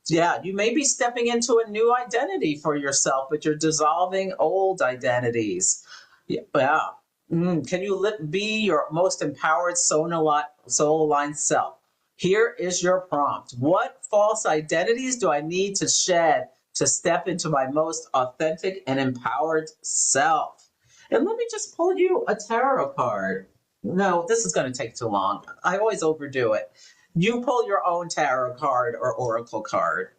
Yeah, you may be stepping into a new identity for yourself, but you're dissolving old identities. Yeah. Can you be your most empowered soul-aligned self? Here is your prompt. What false identities do I need to shed to step into my most authentic and empowered self? And let me just pull you a tarot card. No, this is going to take too long. I always overdo it. You pull your own tarot card or oracle card.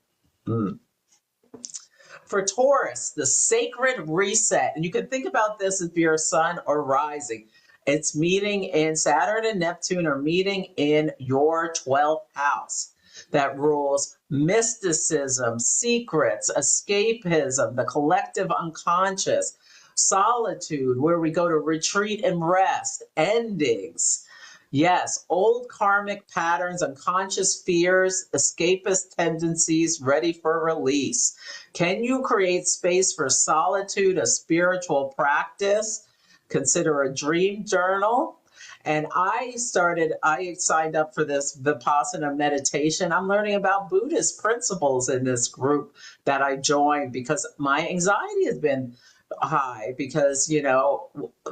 For Taurus, the sacred reset, and you can think about this if you're a sun or rising. It's meeting in Saturn and Neptune are meeting in your 12th house that rules mysticism, secrets, escapism, the collective unconscious, solitude, where we go to retreat and rest, endings. Yes, old karmic patterns, unconscious fears, escapist tendencies ready for release. Can you create space for solitude, a spiritual practice? Consider a dream journal. And I signed up for this Vipassana meditation. I'm learning about Buddhist principles in this group that I joined because my anxiety has been high because,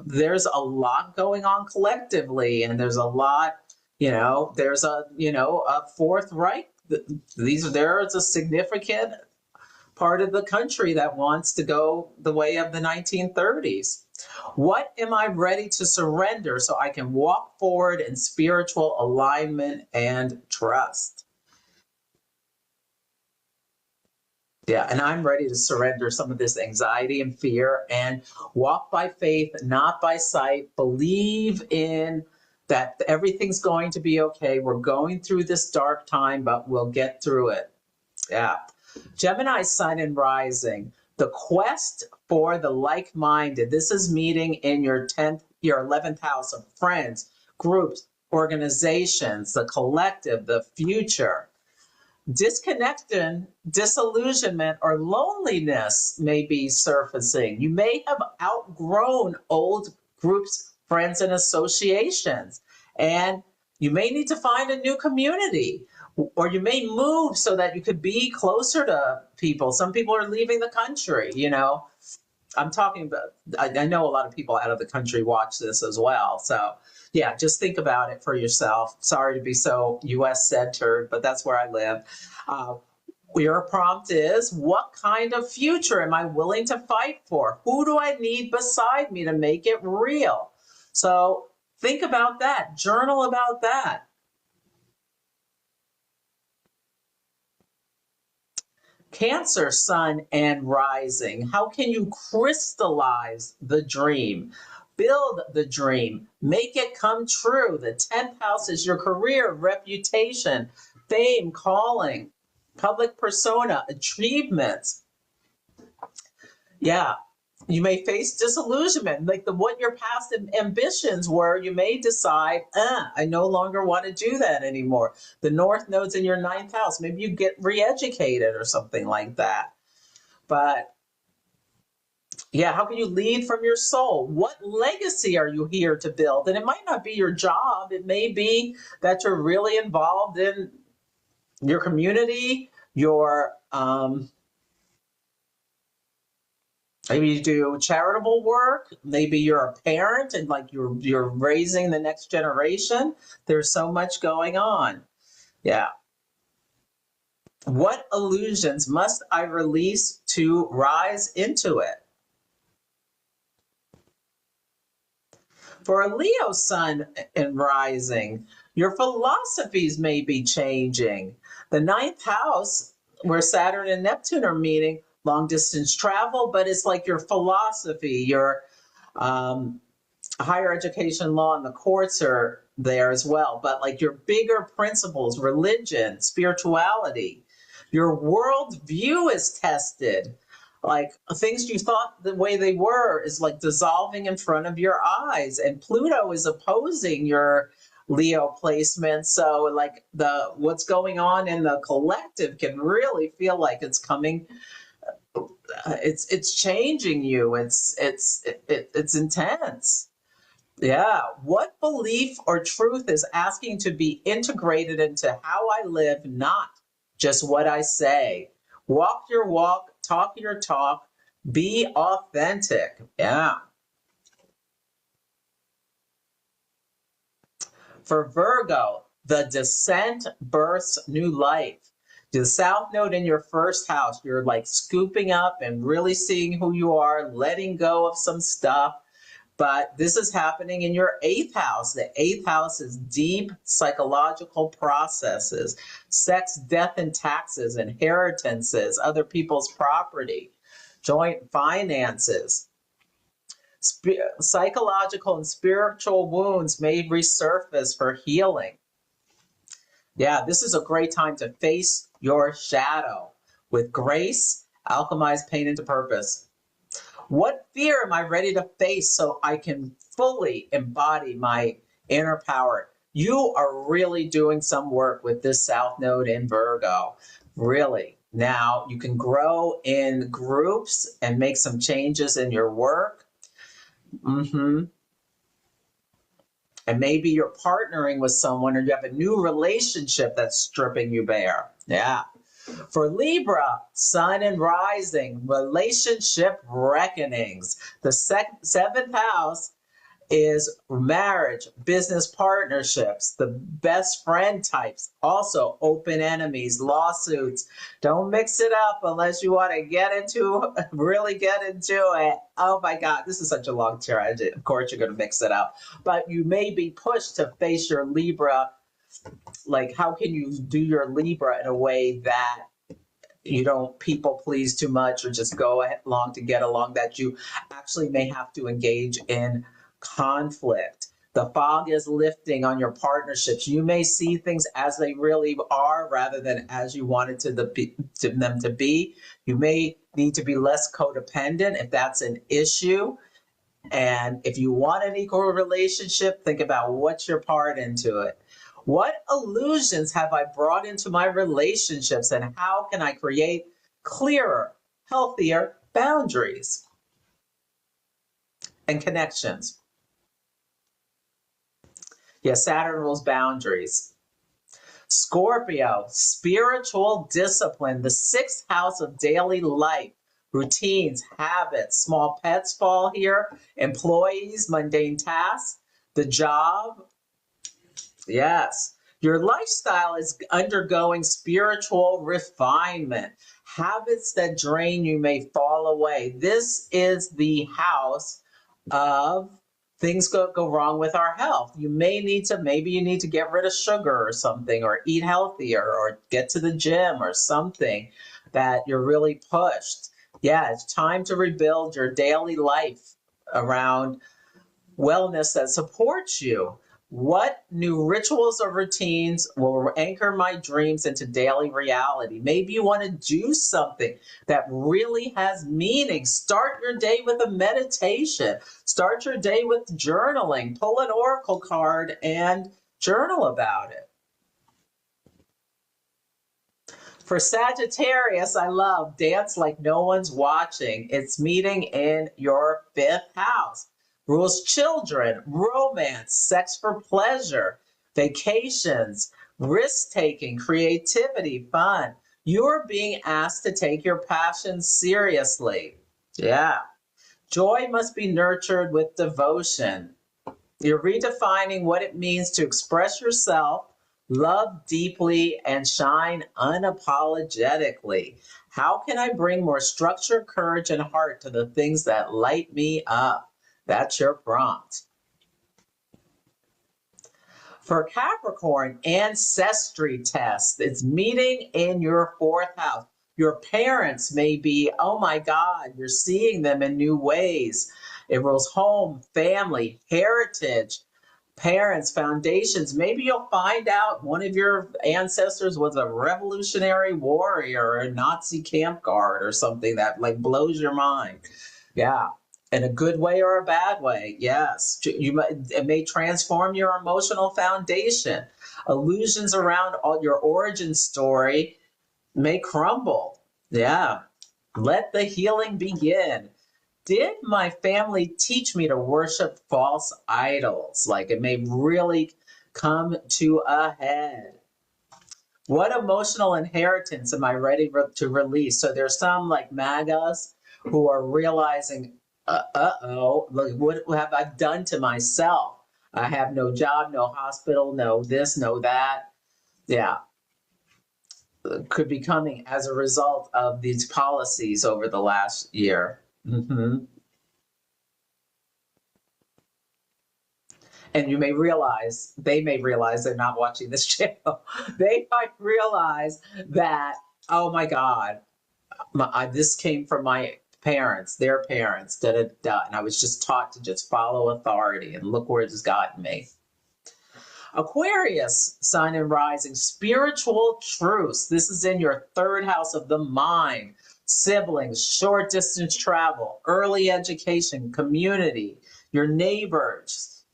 there's a lot going on collectively and there's a lot, there's a Fourth Reich. There's a significant part of the country that wants to go the way of the 1930s. What am I ready to surrender so I can walk forward in spiritual alignment and trust? Yeah, and I'm ready to surrender some of this anxiety and fear and walk by faith, not by sight. Believe in that everything's going to be okay. We're going through this dark time, but we'll get through it. Yeah. Gemini, sun and rising. The quest for the like-minded. This is meeting in your 11th house of friends, groups, organizations, the collective, the future. Disconnection, disillusionment, or loneliness may be surfacing. You may have outgrown old groups, friends, and associations, and you may need to find a new community, or you may move so that you could be closer to people. Some people are leaving the country, I'm talking about, I know a lot of people out of the country watch this as well. So yeah, just think about it for yourself. Sorry to be so US centered, but that's where I live. Your prompt is, what kind of future am I willing to fight for? Who do I need beside me to make it real? So think about that, journal about that. Cancer, sun and rising. How can you crystallize the dream? Build the dream. Make it come true. The 10th house is your career, reputation, fame, calling, public persona, achievements. Yeah. You may face disillusionment, like what your past ambitions were. You may decide, I no longer want to do that anymore. The North Node's in your 9th house. Maybe you get re-educated or something like that. But yeah, how can you lead from your soul? What legacy are you here to build? And it might not be your job. It may be that you're really involved in your community, your maybe you do charitable work. Maybe you're a parent and like you're raising the next generation. There's so much going on. Yeah. What illusions must I release to rise into it? For a Leo sun and rising, your philosophies may be changing. The 9th house, where Saturn and Neptune are meeting, long distance travel, but it's like your philosophy, your higher education, law, and the courts are there as well. But like your bigger principles, religion, spirituality, your world view is tested. Like things you thought the way they were is like dissolving in front of your eyes. And Pluto is opposing your Leo placement. So like what's going on in the collective can really feel like it's coming, it's changing you. It's intense. Yeah. What belief or truth is asking to be integrated into how I live, not just what I say? Walk your walk, talk your talk, be authentic. Yeah. For Virgo, the descent births new life. The South Node in your first house, you're like scooping up and really seeing who you are, letting go of some stuff. But this is happening in your 8th house. The 8th house is deep psychological processes, sex, death, and taxes, inheritances, other people's property, joint finances. Psychological and spiritual wounds may resurface for healing. Yeah, this is a great time to face your shadow with grace, alchemize pain into purpose. What fear am I ready to face so I can fully embody my inner power? You are really doing some work with this South Node in Virgo. Really. Now you can grow in groups and make some changes in your work. And maybe you're partnering with someone or you have a new relationship that's stripping you bare. Yeah. For Libra, sun and rising, relationship reckonings. The 7th house is marriage, business partnerships, the best friend types, also open enemies, lawsuits. Don't mix it up unless you want to really get into it. Oh my God, this is such a long tragedy. Of course you're going to mix it up, but you may be pushed to face your Libra. Like, how can you do your Libra in a way that you don't people please too much or just go along to get along, that you actually may have to engage in conflict. The fog is lifting on your partnerships. You may see things as they really are rather than as you wanted them to be. You may need to be less codependent if that's an issue. And if you want an equal relationship, think about what's your part into it. What illusions have I brought into my relationships, and how can I create clearer, healthier boundaries and connections? Yes, Saturn rules boundaries. Scorpio, spiritual discipline, the 6th house of daily life, routines, habits, small pets fall here, employees, mundane tasks, the job. Yes, your lifestyle is undergoing spiritual refinement. Habits that drain you may fall away. This is the house of things go wrong with our health. Maybe you need to get rid of sugar or something, or eat healthier, or get to the gym or something that you're really pushed. Yeah, it's time to rebuild your daily life around wellness that supports you. What new rituals or routines will anchor my dreams into daily reality? Maybe you want to do something that really has meaning. Start your day with a meditation. Start your day with journaling. Pull an oracle card and journal about it. For Sagittarius, I love dance like no one's watching. It's meeting in your 5th house. Rules children, romance, sex for pleasure, vacations, risk-taking, creativity, fun. You're being asked to take your passions seriously. Yeah. Joy must be nurtured with devotion. You're redefining what it means to express yourself, love deeply, and shine unapologetically. How can I bring more structure, courage, and heart to the things that light me up? That's your prompt. For Capricorn, ancestry test. It's meeting in your 4th house. Your parents may be, oh my God, you're seeing them in new ways. It rules home, family, heritage, parents, foundations. Maybe you'll find out one of your ancestors was a revolutionary warrior or a Nazi camp guard or something that like blows your mind. Yeah. In a good way or a bad way. Yes. It may transform your emotional foundation. Illusions around all your origin story may crumble. Yeah. Let the healing begin. Did my family teach me to worship false idols? Like it may really come to a head. What emotional inheritance am I ready to release? So there's some like MAGAs who are realizing, uh-oh, look, what have I done to myself? I have no job, no hospital, no this, no that. Yeah. Could be coming as a result of these policies over the last year. Mm-hmm. And you may realize, they may realize they're not watching this channel. They might realize that, oh my God, this came from my parents, their parents, da da da. And I was just taught to just follow authority, and look where it's gotten me. Aquarius, sun and rising, spiritual truths. This is in your third house of the mind. Siblings, short distance travel, early education, community, your neighbors.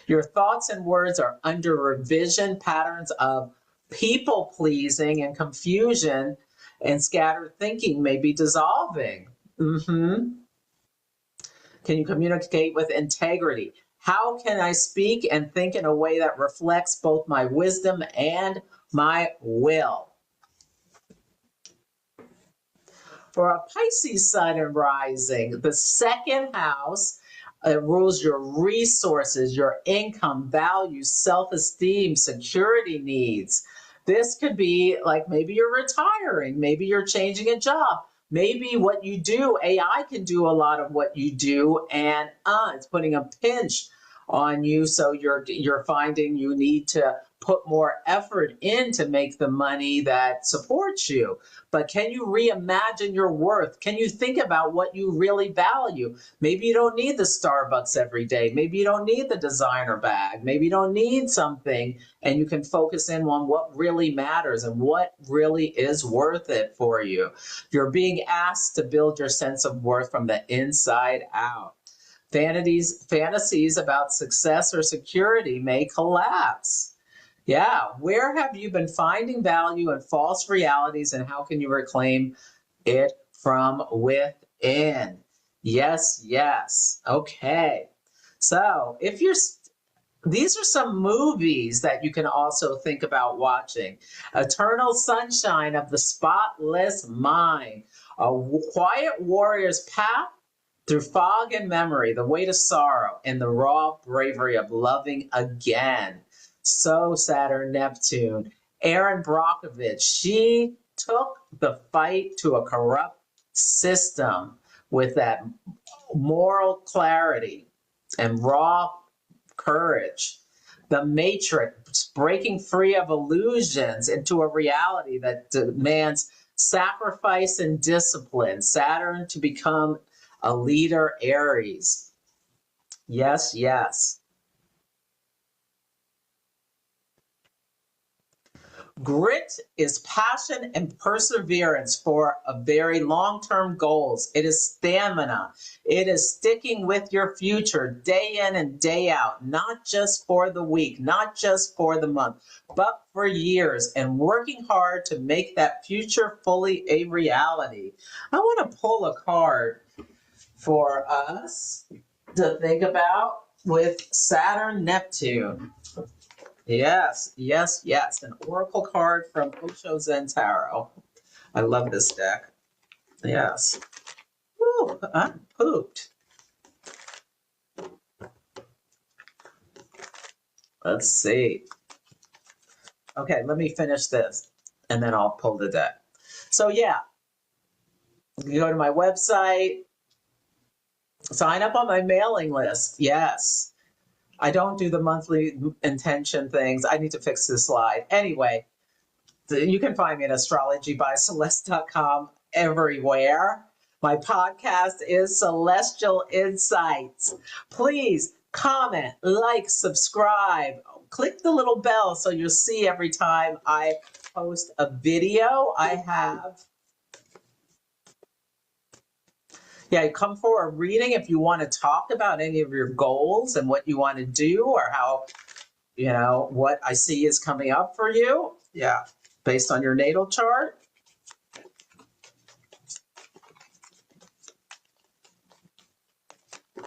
Your thoughts and words are under revision. Patterns of people pleasing and confusion and scattered thinking may be dissolving. Mm-hmm. Can you communicate with integrity? How can I speak and think in a way that reflects both my wisdom and my will? For a Pisces sun and rising, the second house rules your resources, your income, values, self-esteem, security needs. This could be like maybe you're retiring, maybe you're changing a job, maybe what you do, AI can do a lot of what you do, and it's putting a pinch on you, so you're finding you need to put more effort in to make the money that supports you. But can you reimagine your worth? Can you think about what you really value? Maybe you don't need the Starbucks every day. Maybe you don't need the designer bag. Maybe you don't need something, and you can focus in on what really matters and what really is worth it for you. You're being asked to build your sense of worth from the inside out. Fantasies about success or security may collapse. Yeah, where have you been finding value in false realities, and how can you reclaim it from within? Yes, yes. Okay. So if you're, these are some movies that you can also think about watching. Eternal Sunshine of the Spotless Mind, A Quiet Warrior's Path Through Fog and Memory, The Weight of Sorrow, and the Raw Bravery of Loving Again. So Saturn, Neptune. Erin Brockovich, she took the fight to a corrupt system with that moral clarity and raw courage. The Matrix, breaking free of illusions into a reality that demands sacrifice and discipline. Saturn to become a leader, Aries. Yes, yes. Grit is passion and perseverance for a very long-term goals. It is stamina. It is sticking with your future day in and day out, not just for the week, not just for the month, but for years, and working hard to make that future fully a reality. I want to pull a card for us to think about with Saturn, Neptune. Yes, yes, yes. An oracle card from Osho Zen Tarot. I love this deck. Yes. Ooh, I'm pooped. Let's see. Okay, let me finish this, and then I'll pull the deck. So yeah, you go to my website, sign up on my mailing list. Yes. I don't do the monthly intention things. I need to fix this slide. Anyway, you can find me at astrologybyceleste.com everywhere. My podcast is Celestial Insights. Please comment, like, subscribe, click the little bell so you'll see every time I post a video. Come for a reading if you want to talk about any of your goals and what you want to do, or how, what I see is coming up for you. Yeah, based on your natal chart.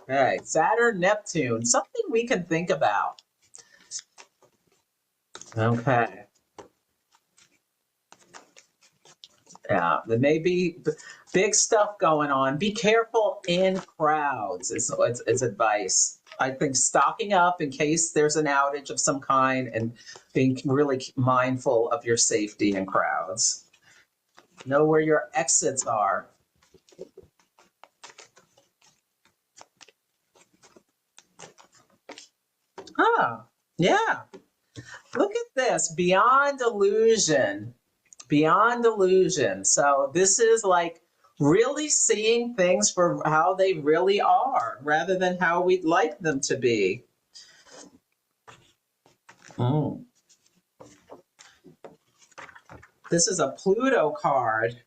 Okay, Saturn, Neptune, something we can think about. Okay. Yeah, there may be big stuff going on. Be careful in crowds is advice. I think stocking up in case there's an outage of some kind, and being really mindful of your safety in crowds. Know where your exits are. Ah, yeah. Look at this. Beyond Delusion. Beyond Delusion. So this is like really seeing things for how they really are, rather than how we'd like them to be. This is a Pluto card.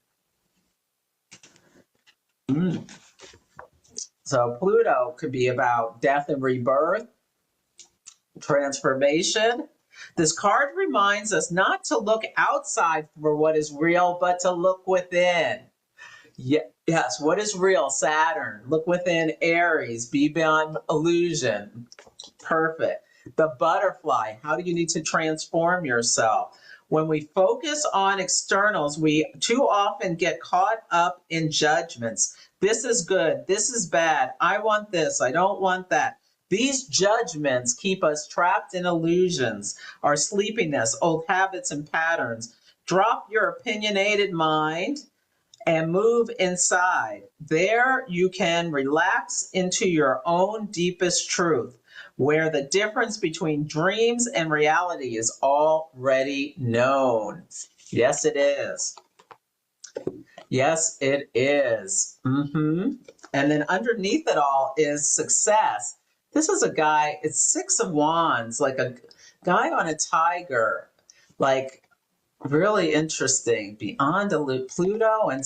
So Pluto could be about death and rebirth, transformation. This card reminds us not to look outside for what is real, but to look within. Yes, what is real? Saturn. Look within, Aries. Be beyond illusion. Perfect. The butterfly. How do you need to transform yourself? When we focus on externals, we too often get caught up in judgments. This is good. This is bad. I want this. I don't want that. These judgments keep us trapped in illusions, our sleepiness, old habits and patterns. Drop your opinionated mind and move inside. There you can relax into your own deepest truth, where the difference between dreams and reality is already known. Yes, it is. Yes, it is. And then underneath it all is success. This is a guy, it's 6 of Wands, like a guy on a tiger, like really interesting. Beyond Pluto and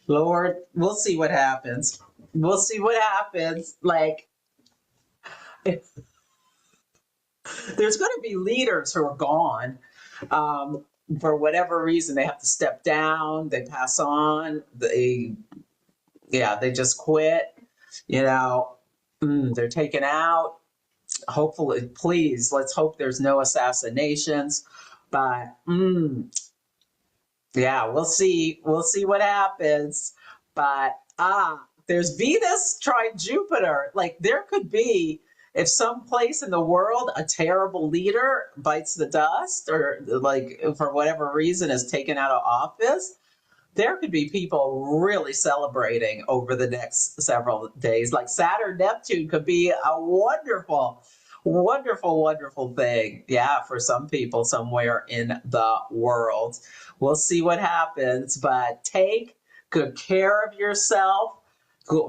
Lord, we'll see what happens. We'll see what happens. Like, there's going to be leaders who are gone. For whatever reason, they have to step down, they pass on, they just quit, they're taken out. Hopefully, please, let's hope there's no assassinations. But we'll see what happens. But there's Venus trine Jupiter. Like, there could be, if some place in the world a terrible leader bites the dust, or like for whatever reason is taken out of office, there could be people really celebrating over the next several days. Like Saturn, Neptune could be a wonderful, wonderful, wonderful thing. Yeah, for some people somewhere in the world. We'll see what happens, but take good care of yourself.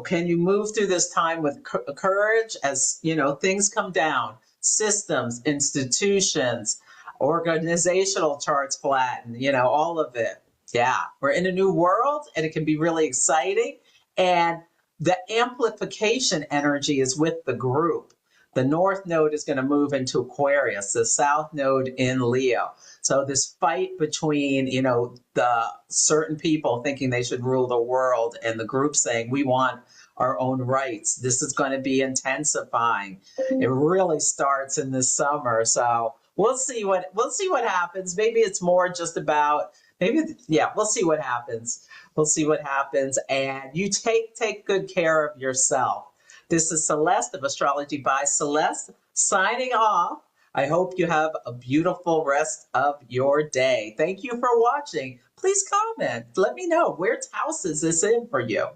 Can you move through this time with courage as, things come down? Systems, institutions, organizational charts flatten, all of it. Yeah, we're in a new world, and it can be really exciting. And the amplification energy is with the group. The North Node is going to move into Aquarius, the South Node in Leo. So this fight between, the certain people thinking they should rule the world and the group saying we want our own rights. This is going to be intensifying. It really starts in the summer. So we'll see what happens. Maybe it's more just about we'll see what happens. We'll see what happens. And you take good care of yourself. This is Celeste of Astrology by Celeste signing off. I hope you have a beautiful rest of your day. Thank you for watching. Please comment. Let me know, which house is this in for you?